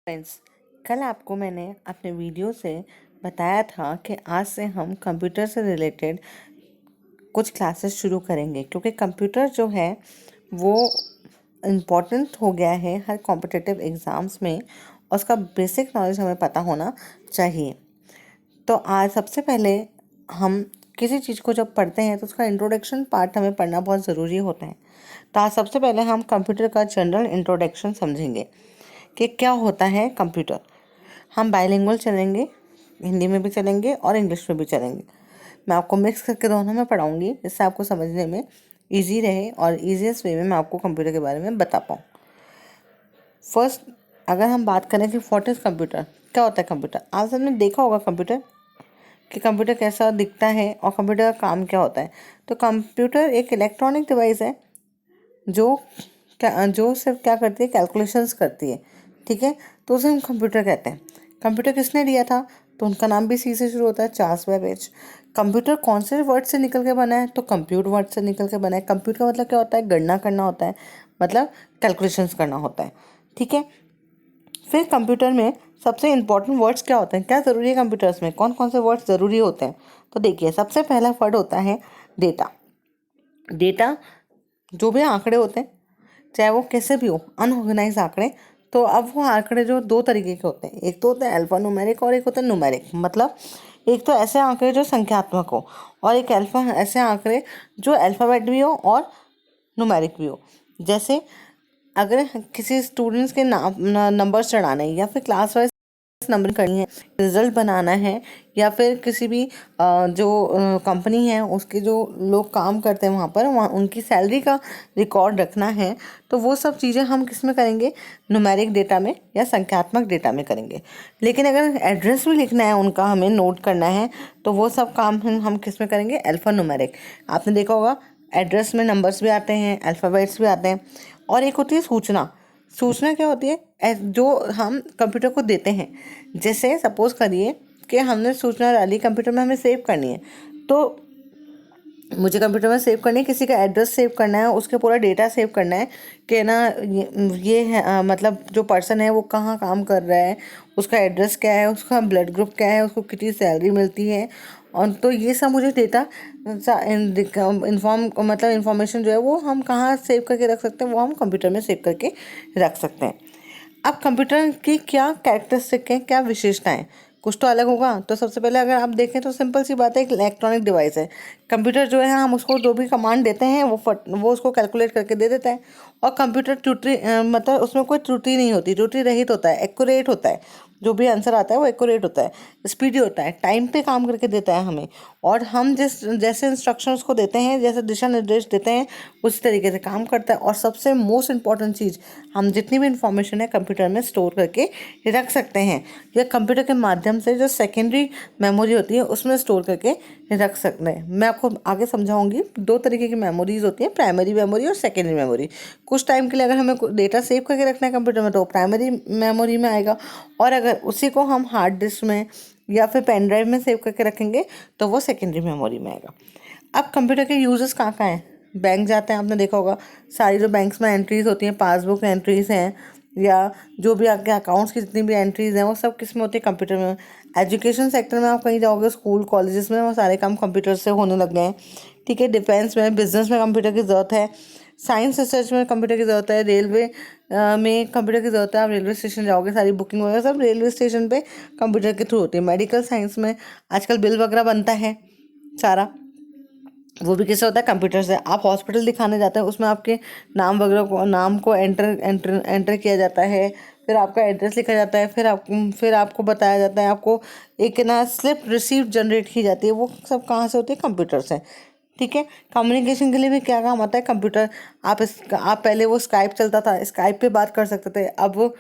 Friends, कल आपको मैंने अपने वीडियो से बताया था कि आज से हम कंप्यूटर से रिलेटेड कुछ क्लासेस शुरू करेंगे, क्योंकि कंप्यूटर जो है वो इम्पॉर्टेंट हो गया है हर कॉम्पिटिटिव एग्ज़ाम्स में और उसका बेसिक नॉलेज हमें पता होना चाहिए। तो आज सबसे पहले हम किसी चीज़ को जब पढ़ते हैं तो उसका इंट्रोडक्शन पार्ट हमें पढ़ना बहुत ज़रूरी होता है। तो आज सबसे पहले हम कंप्यूटर का जनरल इंट्रोडक्शन समझेंगे कि क्या होता है कंप्यूटर। हम बाइलिंगुअल चलेंगे, हिंदी में भी चलेंगे और इंग्लिश में भी चलेंगे। मैं आपको मिक्स करके दोनों में पढ़ाऊँगी, जिससे आपको समझने में ईजी रहे और ईजीएस्ट वे में मैं आपको कंप्यूटर के बारे में बता पाऊँ। फर्स्ट, अगर हम बात करें कि व्हाट इज़ कंप्यूटर, क्या होता है कंप्यूटर। आप सबने देखा होगा कंप्यूटर कि कंप्यूटर कैसा दिखता है और कंप्यूटर का काम क्या होता है। तो कंप्यूटर एक इलेक्ट्रॉनिक डिवाइस है जो सिर्फ क्या करती है, कैलकुलेशंस करती है। ठीक है, तो उसे हम कंप्यूटर कहते हैं। कंप्यूटर किसने दिया था? तो उनका नाम भी सी से शुरू होता है, चार्ल्स बेबेज। कंप्यूटर कौन से वर्ड से निकल के बना है? तो कंप्यूट वर्ड से निकल के बना है। कंप्यूट का मतलब क्या होता है? गणना करना होता है, मतलब कैलकुलेशंस करना होता है। ठीक है, फिर कंप्यूटर में सबसे इंपॉर्टेंट वर्ड्स क्या होते हैं, क्या ज़रूरी है कंप्यूटर्स में, कौन कौन से वर्ड्स ज़रूरी होते हैं? तो देखिए, सबसे पहला वर्ड होता है डेटा। डेटा जो भी आंकड़े होते हैं, चाहे वो कैसे भी हो, अनऑर्गेनाइज आंकड़े। तो अब वो आंकड़े जो दो तरीके के होते हैं, एक तो होता है अल्फा न्यूमेरिक और एक होता है न्यूमेरिक। मतलब एक तो ऐसे आंकड़े जो संख्यात्मक हो और एक अल्फा ऐसे आंकड़े जो अल्फ़ाबेट भी हो और न्यूमेरिक भी हो। जैसे अगर किसी स्टूडेंट्स के नाम नंबर्स चढ़ाने हैं या फिर क्लास वाइज नंबर करनी है, रिजल्ट बनाना है, या फिर किसी भी जो कंपनी है उसके जो लोग काम करते हैं वहाँ उनकी सैलरी का रिकॉर्ड रखना है, तो वो सब चीज़ें हम किस में करेंगे? न्यूमेरिक डेटा में या संख्यात्मक डेटा में करेंगे। लेकिन अगर एड्रेस भी लिखना है, उनका हमें नोट करना है, तो वो सब काम हम किस में करेंगे? Alpha numeric. आपने देखा होगा एड्रेस में नंबर्स भी आते हैं, अल्फ़ाबेट्स भी आते हैं। और एक होती है सूचना। सूचना क्या होती है? जो हम कंप्यूटर को देते हैं। जैसे सपोज करिए कि हमने सूचना डाली, कंप्यूटर में हमें सेव करनी है, तो मुझे कंप्यूटर में सेव करनी है, किसी का एड्रेस सेव करना है, उसके पूरा डेटा सेव करना है कि ना ये है, मतलब जो पर्सन है वो कहाँ काम कर रहा है, उसका एड्रेस क्या है, उसका ब्लड ग्रुप क्या है, उसको कितनी सैलरी मिलती है। और तो ये सब मुझे डेटा इंफॉर्मेशन जो है वो हम कहाँ सेव करके रख सकते हैं? वो हम कंप्यूटर में सेव करके रख सकते हैं। अब कंप्यूटर की क्या कैरेक्टरिस्टिक है, क्या विशेषताएं, कुछ तो अलग होगा। तो सबसे पहले अगर आप देखें तो सिंपल सी बात है, एक इलेक्ट्रॉनिक डिवाइस है। कंप्यूटर जो है, हम उसको जो भी कमांड देते हैं वो उसको कैलकुलेट करके दे देता है। और कंप्यूटर मतलब उसमें कोई त्रुटि नहीं होती, त्रुटि रहित होता है, एक्यूरेट होता है। जो भी आंसर आता है वो एक्यूरेट होता है, स्पीडी होता है, टाइम पे काम करके देता है हमें। और हम जैसे इंस्ट्रक्शन उसको देते हैं, जैसे दिशा निर्देश देते हैं, उसी तरीके से काम करता है। और सबसे मोस्ट इम्पॉर्टेंट चीज़, हम जितनी भी इंफॉर्मेशन है कंप्यूटर में स्टोर करके रख सकते हैं, या कंप्यूटर के माध्यम से जो सेकेंडरी मेमोरी होती है उसमें स्टोर करके रख सकते हैं। मैं आपको आगे समझाऊंगी। दो तरीके की मेमोरीज होती हैं, प्राइमरी मेमोरी और सेकेंडरी मेमोरी। कुछ टाइम के लिए अगर हमें डेटा सेव करके रखना है कंप्यूटर में, तो प्राइमरी मेमोरी में आएगा। और अगर उसी को हम हार्ड डिस्क में या फिर पेन ड्राइव में सेव करके रखेंगे, तो वो सेकेंडरी मेमोरी में आएगा। अब कंप्यूटर के यूजेस कहाँ कहाँ हैं? बैंक जाते हैं, आपने देखा होगा, सारी जो बैंक्स में एंट्रीज होती हैं, पासबुक एंट्रीज हैं, या जो भी आपके अकाउंट्स की जितनी भी एंट्रीज हैं, वो सब किस में होती है? कंप्यूटर में। एजुकेशन सेक्टर में आप कहीं जाओगे, स्कूल कॉलेजेस में, वो सारे काम कंप्यूटर से होने लग गए हैं। ठीक है, डिफेंस में, बिजनेस में कंप्यूटर की ज़रूरत है, साइंस रिसर्च में कंप्यूटर की ज़रूरत है, रेलवे में कंप्यूटर की ज़रूरत है। आप रेलवे स्टेशन जाओगे, सारी बुकिंग वगैरह सब रेलवे स्टेशन पे कंप्यूटर के थ्रू होती है। मेडिकल साइंस में आजकल बिल वगैरह बनता है सारा, वो भी कैसे होता है? कंप्यूटर से। आप हॉस्पिटल दिखाने जाते हैं, उसमें आपके नाम को एंटर किया जाता है, फिर आपका एड्रेस लिखा जाता है, फिर आपको बताया जाता है, आपको एक ना स्लिप रिसीप्ट जनरेट की जाती है। वो सब कहाँ से होती है? कंप्यूटर से। ठीक है, कम्युनिकेशन के लिए भी क्या काम आता है? कंप्यूटर। आप पहले वो स्काइप चलता था, स्काइप पे बात कर सकते थे। अब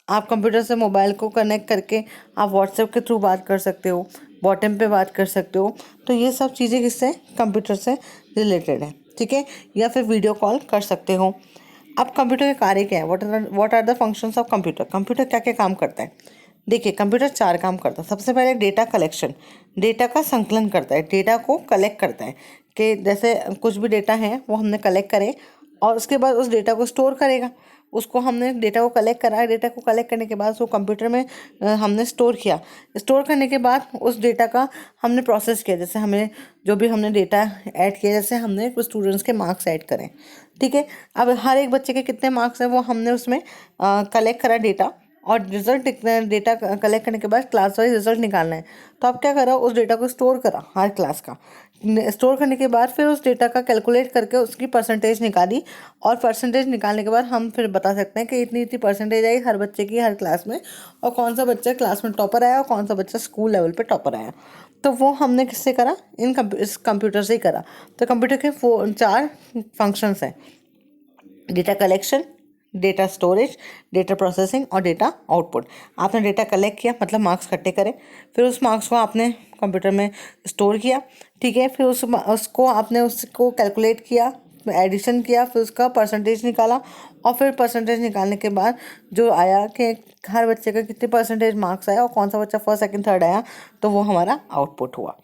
आप कंप्यूटर से मोबाइल को कनेक्ट करके आप व्हाट्सएप के थ्रू बात कर सकते हो, बॉटम पे बात कर सकते हो। तो ये सब चीज़ें किससे? कंप्यूटर से रिलेटेड है। ठीक है, या फिर वीडियो कॉल कर सकते हो। अब कंप्यूटर के कार्य क्या है? What are the functions of computer? Computer क्या क्या काम करता है? देखिए, कंप्यूटर 4 काम करता है। सबसे पहले डेटा कलेक्शन, डेटा का संकलन करता है, डेटा को कलेक्ट करता है। कि जैसे कुछ भी डेटा है वो हमने कलेक्ट करे और उसके बाद उस डेटा को स्टोर करेगा। उसको हमने डेटा को कलेक्ट करा, डेटा को कलेक्ट करने के बाद उसको कंप्यूटर में हमने स्टोर किया। स्टोर करने के बाद उस डेटा का हमने प्रोसेस किया, जैसे हमें जो भी हमने डेटा ऐड किया, जैसे हमने कुछ स्टूडेंट्स के मार्क्स ऐड करें, ठीक है। अब हर एक बच्चे के कितने मार्क्स हैं वो हमने उसमें कलेक्ट करा डेटा, और रिजल्ट डेटा कलेक्ट करने के बाद क्लास वाइज रिजल्ट निकालना है। तो अब क्या करा, उस डेटा को स्टोर करा, हर क्लास का स्टोर करने के बाद फिर उस डेटा का कैलकुलेट करके उसकी परसेंटेज निकाली, और परसेंटेज निकालने के बाद हम फिर बता सकते हैं कि इतनी इतनी परसेंटेज आई हर बच्चे की हर क्लास में, और कौन सा बच्चा क्लास में टॉपर आया और कौन सा बच्चा स्कूल लेवल पे टॉपर आया। तो वो हमने किससे करा, इस कंप्यूटर से ही करा। तो कंप्यूटर के 4 फंक्शंस हैं, data collection, data storage, data processing और डेटा आउटपुट। आपने डेटा कलेक्ट किया मतलब मार्क्स इकट्ठे करे, फिर उस मार्क्स को आपने कंप्यूटर में स्टोर किया, ठीक है। फिर उसको आपने उसको कैलकुलेट किया, एडिशन किया, फिर उसका परसेंटेज निकाला, और फिर परसेंटेज निकालने के बाद जो आया कि हर बच्चे का कितने परसेंटेज मार्क्स आया और कौन सा बच्चा फर्स्ट सेकंड थर्ड आया, तो वो हमारा आउटपुट हुआ।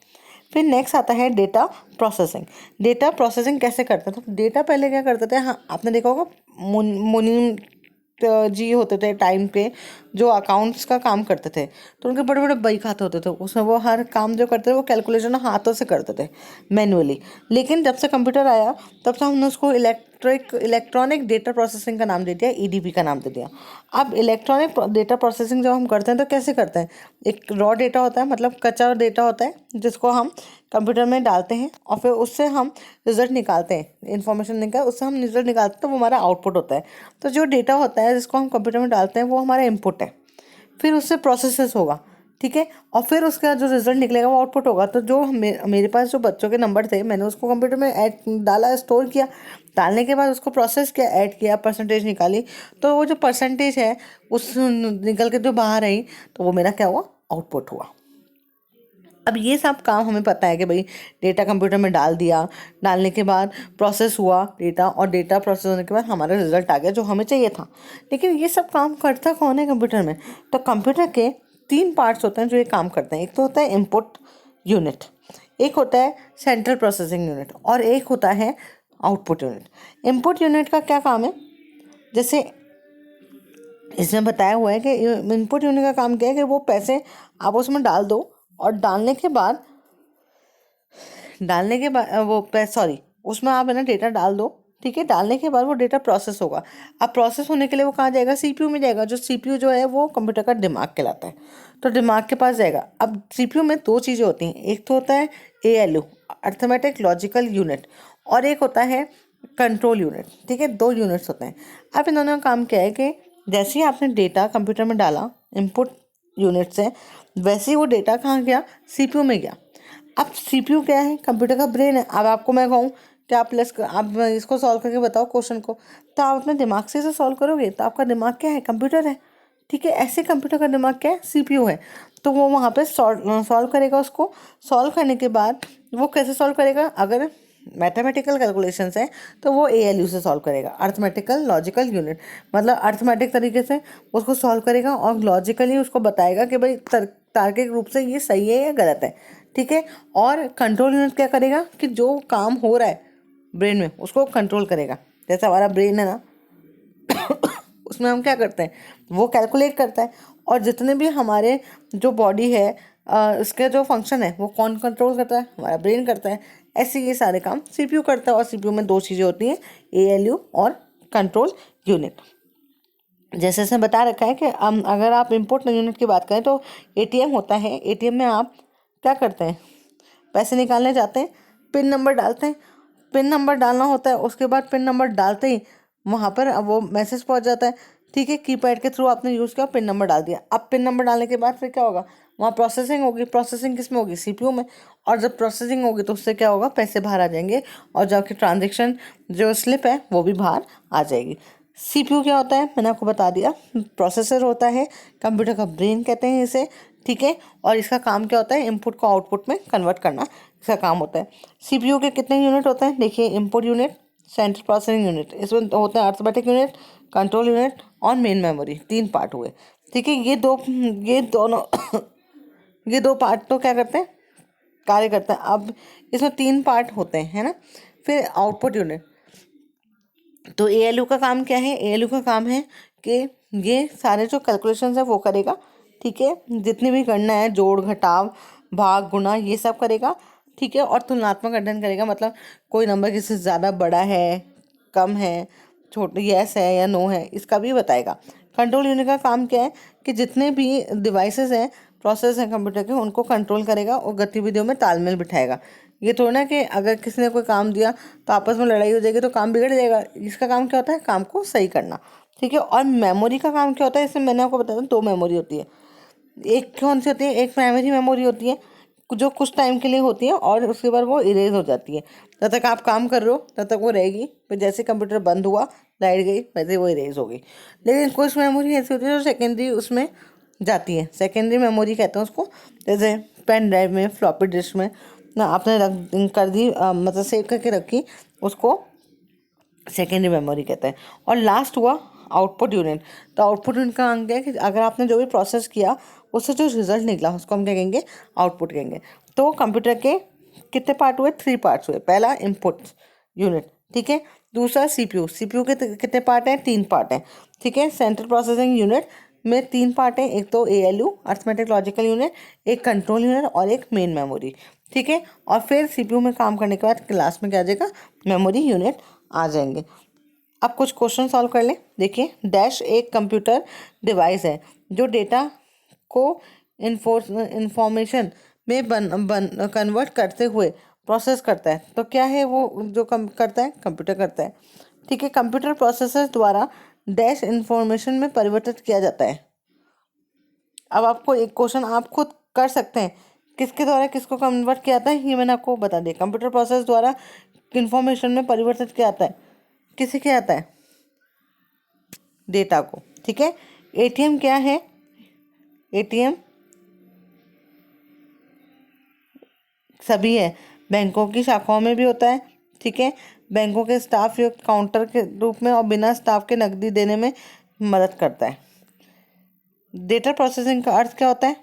फिर नेक्स्ट आता है डेटा प्रोसेसिंग। डेटा प्रोसेसिंग कैसे करते हैं, तो डेटा पहले क्या करते थे, हाँ आपने देखा होगा मुनीम जी होते थे टाइम पे, जो अकाउंट्स का काम करते थे, तो उनके बड़े बड़े बही खाते होते थे, उसमें वो हर काम जो करते थे वो कैलकुलेशन हाथों से करते थे मैनुअली। लेकिन जब से कंप्यूटर आया तब से हमने उसको इलेक्ट्रॉनिक डेटा प्रोसेसिंग का नाम दे दिया, ईडीपी का नाम दे दिया। अब इलेक्ट्रॉनिक डेटा प्रोसेसिंग जब हम करते हैं तो कैसे करते हैं, एक रॉ डेटा होता है, मतलब कच्चा डेटा होता है, जिसको हम कंप्यूटर में डालते हैं और फिर उससे हम रिजल्ट निकालते हैं, इन्फॉर्मेशन निकाल उससे हम रिजल्ट निकालते हैं, तो वो हमारा आउटपुट होता है। तो जो डेटा होता है जिसको हम कंप्यूटर में डालते हैं वो हमारा इनपुट है, फिर उससे प्रोसेसेस होगा, ठीक है, और फिर उसका जो रिजल्ट निकलेगा वो आउटपुट होगा। तो जो मेरे पास जो बच्चों के नंबर थे, मैंने उसको कंप्यूटर में ऐड डाला, स्टोर किया, डालने के बाद उसको प्रोसेस किया, ऐड किया, परसेंटेज निकाली, तो वो जो परसेंटेज है उस निकल के जो बाहर आई, तो वो मेरा क्या हुआ, आउटपुट हुआ। अब ये सब काम हमें पता है कि भाई डेटा कंप्यूटर में डाल दिया, डालने के बाद प्रोसेस हुआ डेटा, और डेटा प्रोसेस होने के बाद हमारा रिजल्ट आ गया जो हमें चाहिए था। लेकिन ये सब काम करता कौन है कंप्यूटर में, तो कंप्यूटर के 3 पार्ट्स होते हैं जो ये काम करते हैं। एक तो होता है इनपुट यूनिट, एक होता है सेंट्रल प्रोसेसिंग यूनिट, और एक होता है आउटपुट यूनिट। इनपुट यूनिट का क्या काम है, जैसे इसमें बताया हुआ है कि इनपुट यूनिट का काम क्या है कि वो पैसे आप उसमें डाल दो, और डालने के बाद उसमें आप है ना डेटा डाल दो, ठीक है। डालने के बाद वो डेटा प्रोसेस होगा। अब प्रोसेस होने के लिए वो कहाँ जाएगा, सीपीयू में जाएगा। जो सीपीयू जो है वो कंप्यूटर का दिमाग कहलाता है, तो दिमाग के पास जाएगा। अब सीपीयू में 2 चीज़ें होती हैं, एक तो होता है एएलयू, अर्थमेटिक लॉजिकल यूनिट, और एक होता है कंट्रोल यूनिट, ठीक है। 2 यूनिट्स होते हैं। अब इन दोनों का काम क्या है कि जैसे ही आपने डेटा कंप्यूटर में डाला इनपुट यूनिट से, वैसे ही वो डेटा कहाँ गया, सीपीयू में गया। अब सीपीयू क्या है, कंप्यूटर का ब्रेन है। अब आपको मैं कहूँ कि आप इसको सॉल्व करके बताओ क्वेश्चन को, तो आप अपने दिमाग से इसे सॉल्व करोगे, तो आपका दिमाग क्या है, कंप्यूटर है, ठीक है। ऐसे कंप्यूटर का दिमाग क्या है, सीपीयू है। तो वो वहाँ पे सॉल्व करेगा। उसको सॉल्व करने के बाद वो कैसे सॉल्व करेगा, अगर मैथमेटिकल कैलकुलेशंस हैं तो वो एएलयू से सॉल्व करेगा, अर्थमेटिकल लॉजिकल यूनिट, मतलब अर्थमेटिक तरीके से उसको सॉल्व करेगा, और लॉजिकली उसको बताएगा कि भाई तार्किक रूप से ये सही है या गलत है, ठीक है। और कंट्रोल यूनिट क्या करेगा कि जो काम हो रहा है ब्रेन में उसको कंट्रोल करेगा। जैसे हमारा ब्रेन है ना, उसमें हम क्या करते हैं, वो कैलकुलेट करता है, और जितने भी हमारे जो बॉडी है इसके जो फंक्शन है वो कौन कंट्रोल करता है, हमारा ब्रेन करता है। ऐसे ये सारे काम सीपीयू करता है, और सीपीयू में 2 चीज़ें होती हैं, एएलयू और कंट्रोल यूनिट। जैसे इसमें बता रखा है कि अगर आप इनपुट यूनिट की बात करें तो एटीएम होता है। एटीएम में आप क्या करते हैं, पैसे निकालने जाते हैं, पिन नंबर डालते हैं, पिन नंबर डालना होता है, उसके बाद पिन नंबर डालते ही वहाँ पर अब वो मैसेज पहुँच जाता है, ठीक है। कीपैड के थ्रू आपने यूज़ किया, पिन नंबर डाल दिया। अब पिन नंबर डालने के बाद फिर क्या होगा, वहाँ प्रोसेसिंग होगी। प्रोसेसिंग किस में होगी, सीपीयू में। और जब प्रोसेसिंग होगी तो उससे क्या होगा, पैसे बाहर आ जाएंगे, और जो आपकी ट्रांजेक्शन जो स्लिप है वो भी बाहर आ जाएगी। सीपीयू क्या होता है, मैंने आपको बता दिया, प्रोसेसर होता है, कंप्यूटर का ब्रेन कहते हैं इसे, ठीक है। और इसका काम क्या होता है, इनपुट को आउटपुट में कन्वर्ट करना इसका काम होता है। सीपीयू के कितने यूनिट होते हैं, देखिए, input unit, central processing unit, इसमें होते हैं अर्थमेटिक यूनिट, कंट्रोल यूनिट और मेन मेमोरी, 3 पार्ट हुए, ठीक है। ये दोनों ये 2 पार्ट तो क्या करते हैं, कार्य करते हैं। अब इसमें 3 पार्ट होते हैं, है ना। फिर आउटपुट यूनिट, तो ALU का काम क्या है? ALU का काम है कि ये सारे जो कैलकुलेशंस है वो करेगा, ठीक है, जितनी भी गणना है, जोड़ घटाव भाग गुणा ये सब करेगा, ठीक है, और तुलनात्मक अध्ययन करेगा, मतलब कोई नंबर किसी से ज़्यादा बड़ा है, कम है, छोटे यस है या नो है, इसका भी बताएगा। कंट्रोल यूनिट का काम क्या है कि जितने भी डिवाइसेस हैं, प्रोसेस हैं कंप्यूटर के, उनको कंट्रोल करेगा और गतिविधियों में तालमेल बिठाएगा। ये थोड़ा ना कि अगर किसी ने कोई काम दिया तो आपस में लड़ाई हो जाएगी तो काम बिगड़ जाएगा। इसका काम क्या होता है? काम को सही करना, ठीक है। और मेमोरी का काम क्या होता है? इसमें मैंने आपको बताया 2 मेमोरी होती है। एक कौन सी होती है? एक प्राइमरी मेमोरी होती है जो कुछ टाइम के लिए होती है और उसके बाद वो इरेज हो जाती है। जब तक आप काम कर रहे हो तब तक वो रहेगी, फिर जैसे कंप्यूटर बंद हुआ, लाइट गई, वैसे वो इरेज हो गई। लेकिन कुछ मेमोरी ऐसी होती है जो सेकेंडरी उसमें जाती है, सेकेंडरी मेमोरी कहते हैं उसको। जैसे पेन ड्राइव में, फ्लॉपी डिस्क में ना आपने रख कर दी, मतलब सेव करके रखी, उसको सेकेंडरी मेमोरी कहते हैं। और लास्ट हुआ आउटपुट यूनिट। तो आउटपुट यूनिट का अंग है कि अगर आपने जो भी प्रोसेस किया उससे जो रिजल्ट निकला उसको हम क्या कहेंगे? आउटपुट कहेंगे। तो कंप्यूटर के कितने पार्ट हुए? 3 पार्ट्स हुए। पहला इनपुट यूनिट, ठीक है। दूसरा CPU। CPU के कितने पार्ट हैं? 3 पार्ट हैं, ठीक है। सेंट्रल प्रोसेसिंग यूनिट में 3 पार्ट हैं, एक तो ALU अर्थमेटिक लॉजिकल यूनिट, एक कंट्रोल यूनिट और एक मेन मेमोरी, ठीक है। और फिर CPU में काम करने के बाद क्लास में क्या आ जाएगा? मेमोरी यूनिट आ जाएंगे। अब कुछ क्वेश्चन सॉल्व कर लें। देखिए, डैश एक कंप्यूटर डिवाइस है जो डेटा को इंफॉर्मेशन में कन्वर्ट करते हुए प्रोसेस करता है। तो क्या है वो जो करता है? कंप्यूटर करता है, ठीक है। कंप्यूटर प्रोसेसर द्वारा डैश इंफॉर्मेशन में परिवर्तित किया जाता है। अब आपको एक क्वेश्चन आप खुद कर सकते हैं, किसके द्वारा किसको कन्वर्ट किया जाता है ये मैंने आपको बता दिया। कंप्यूटर प्रोसेस द्वारा इंफॉर्मेशन में परिवर्तित किया जाता है, किसे किया जाता है? डेटा को, ठीक है। ATM क्या है? ATM सभी है, बैंकों की शाखाओं में भी होता है, ठीक है। बैंकों के स्टाफ युक्त काउंटर के रूप में और बिना स्टाफ के नकदी देने में मदद करता है। डेटा प्रोसेसिंग का अर्थ क्या होता है?